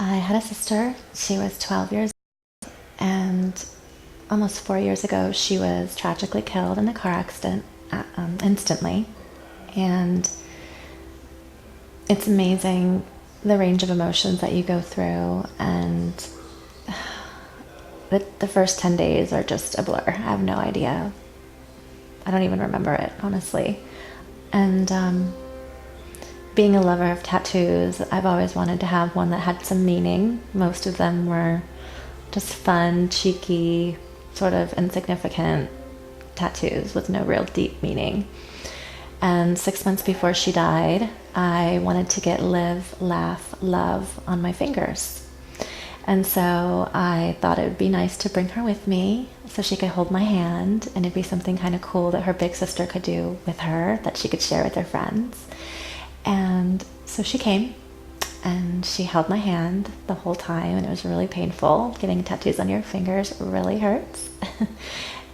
I had a sister. She was 12 years old, and almost 4 years ago, she was tragically killed in a car accident instantly. And it's amazing the range of emotions that you go through. And the first 10 days are just a blur. I have no idea. I don't even remember it, honestly. And being a lover of tattoos, I've always wanted to have one that had some meaning. Most of them were just fun, cheeky, sort of insignificant tattoos with no real deep meaning. And 6 months before she died, I wanted to get live, laugh, love on my fingers. And so I thought it would be nice to bring her with me so she could hold my hand, and it'd be something kind of cool that her big sister could do with her that she could share with her friends. And so she came and she held my hand the whole time, and it was really painful. Getting tattoos on your fingers really hurts.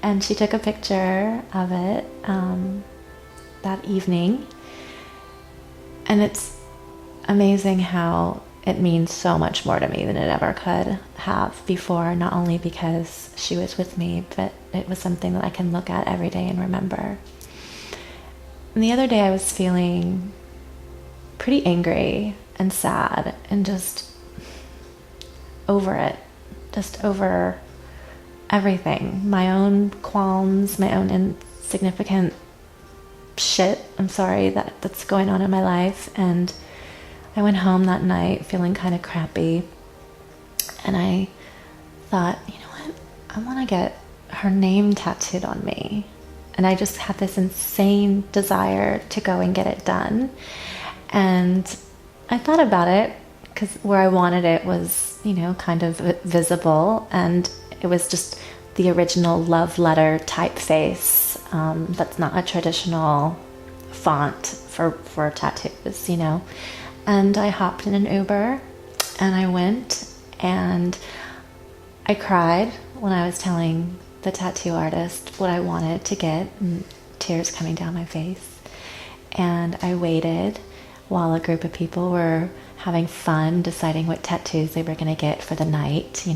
And she took a picture of it that evening. And it's amazing how it means so much more to me than it ever could have before, not only because she was with me, but it was something that I can look at every day and remember. And the other day I was feeling pretty angry and sad and just over it, just over everything. My own qualms, my own insignificant shit, I'm sorry, that's going on in my life. And I went home that night feeling kind of crappy, and I thought, you know what, I want to get her name tattooed on me. And I just had this insane desire to go and get it done. And I thought about it because where I wanted it was, kind of visible, and it was just the original love letter typeface. That's not a traditional font for tattoos, And I hopped in an Uber and I went, and I cried when I was telling the tattoo artist what I wanted to get, and tears coming down my face. And I waited while a group of people were having fun deciding what tattoos they were going to get for the night,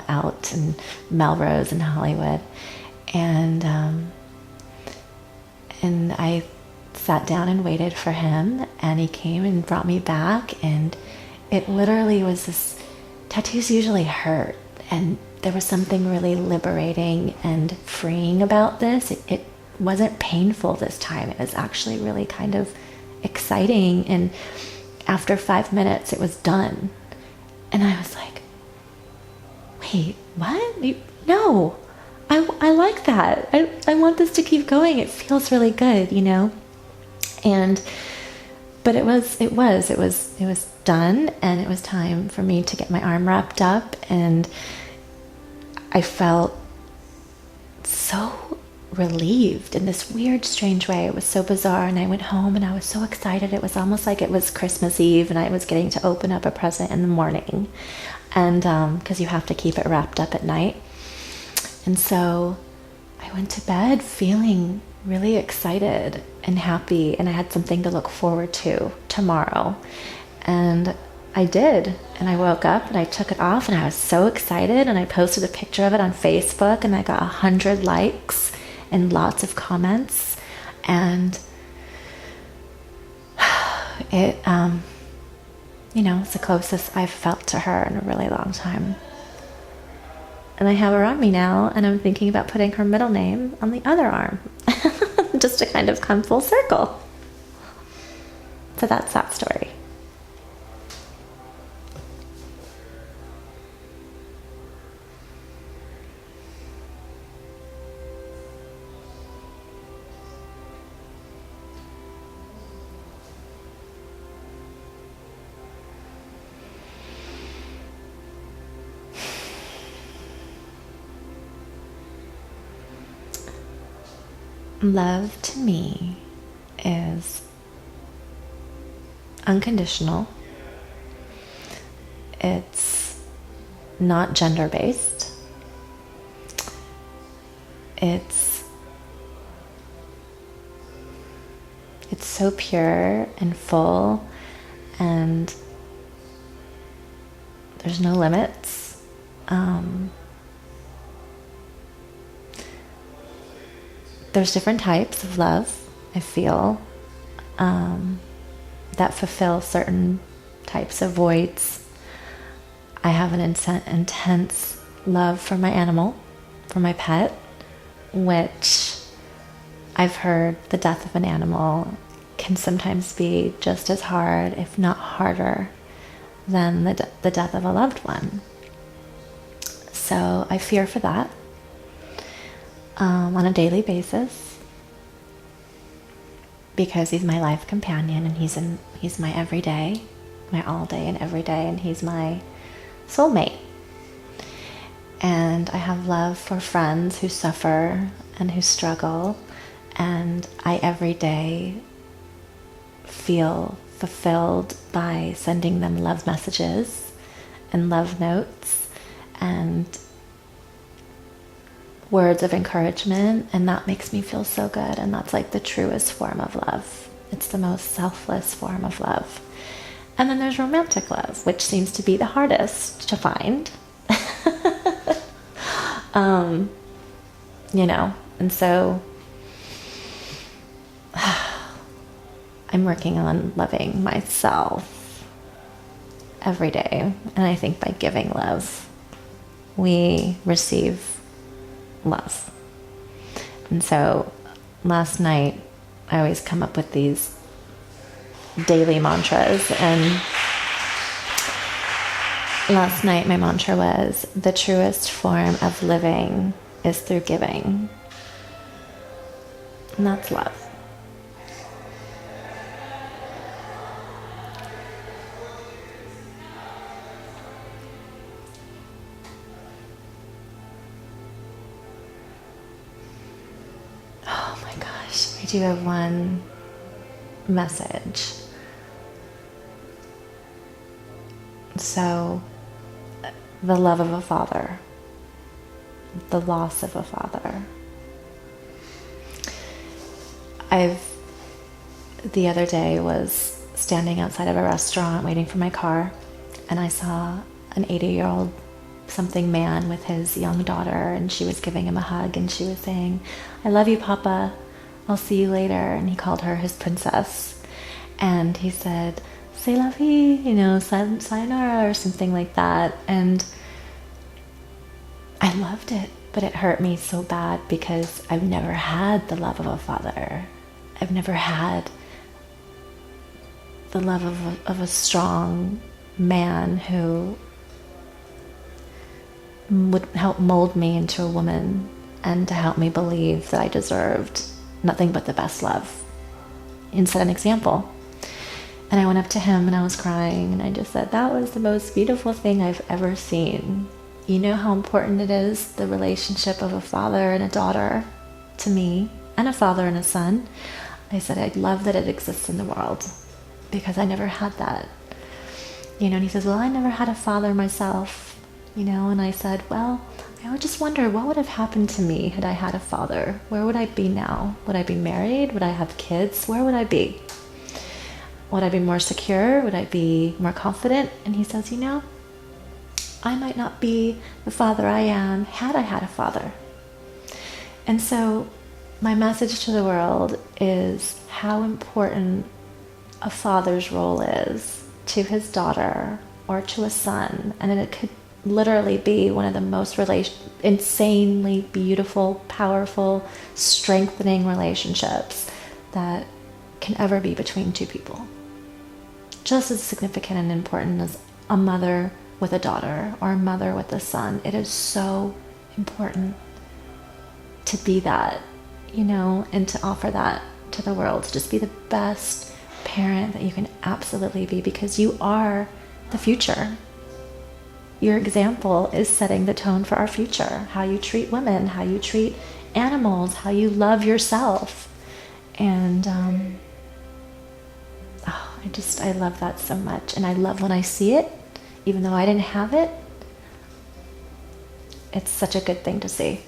out in Melrose and Hollywood. And I sat down and waited for him, and he came and brought me back, and it literally was this, tattoos usually hurt, and there was something really liberating and freeing about this. It wasn't painful this time. It was actually really kind of exciting, and after 5 minutes it was done. And I was like, wait, what? No, I like that. I want this to keep going. It feels really good, And but it was done, and it was time for me to get my arm wrapped up, and I felt so relieved in this weird, strange way. It was so bizarre, and I went home and I was so excited. It was almost like it was Christmas Eve and I was getting to open up a present in the morning, and because you have to keep it wrapped up at night. And so I went to bed feeling really excited and happy, and I had something to look forward to tomorrow. And I did, and I woke up and I took it off, and I was so excited, and I posted a picture of it on Facebook, and I got 100 likes and lots of comments, and it it's the closest I've felt to her in a really long time. And I have her on me now, and I'm thinking about putting her middle name on the other arm just to kind of come full circle. So that's that story. Love to me is unconditional. It's not gender-based. It's so pure and full and There's no limits. There's different types of love, I feel, that fulfill certain types of voids. I have an intense love for my animal, for my pet, which I've heard the death of an animal can sometimes be just as hard, if not harder, than the death of a loved one. So I fear for that on a daily basis, because he's my life companion, and he's my everyday, my all day and every day, and he's my soulmate. And I have love for friends who suffer and who struggle, and I every day feel fulfilled by sending them love messages and love notes and words of encouragement, and that makes me feel so good. And that's like the truest form of love. It's the most selfless form of love. And then there's romantic love, which seems to be the hardest to find. And so I'm working on loving myself every day. And I think by giving love, we receive love. And so last night, I always come up with these daily mantras, and last night my mantra was, the truest form of living is through giving. And that's love. Oh my gosh, I do have one message. So, the love of a father, the loss of a father. The other day was standing outside of a restaurant waiting for my car, and I saw an 80-year-old something man with his young daughter, and she was giving him a hug, and she was saying, "I love you, Papa. I'll see you later." And he called her his princess. And he said, "C'est la vie," sayonara, or something like that. And I loved it, but it hurt me so bad because I've never had the love of a father. I've never had the love of a strong man who would help mold me into a woman and to help me believe that I deserved nothing but the best love and set an example. And I went up to him and I was crying, and I just said, that was the most beautiful thing I've ever seen. You know how important it is, the relationship of a father and a daughter to me, and a father and a son. I said, I love that it exists in the world because I never had that. And he says, well, I never had a father myself, and I said, well, I would just wonder what would have happened to me had I had a father. Where would I be now? Would I be married? Would I have kids? Where would I be? Would I be more secure? Would I be more confident? And he says, I might not be the father I am had I had a father. And so my message to the world is how important a father's role is to his daughter or to a son. And it could literally be one of the most insanely beautiful, powerful, strengthening relationships that can ever be between two people. Just as significant and important as a mother with a daughter or a mother with a son. It is so important to be that, and to offer that to the world, to just be the best parent that you can absolutely be, because you are the future. Your example is setting the tone for our future. How you treat women, how you treat animals, how you love yourself. And I love that so much. And I love when I see it, even though I didn't have it. It's such a good thing to see.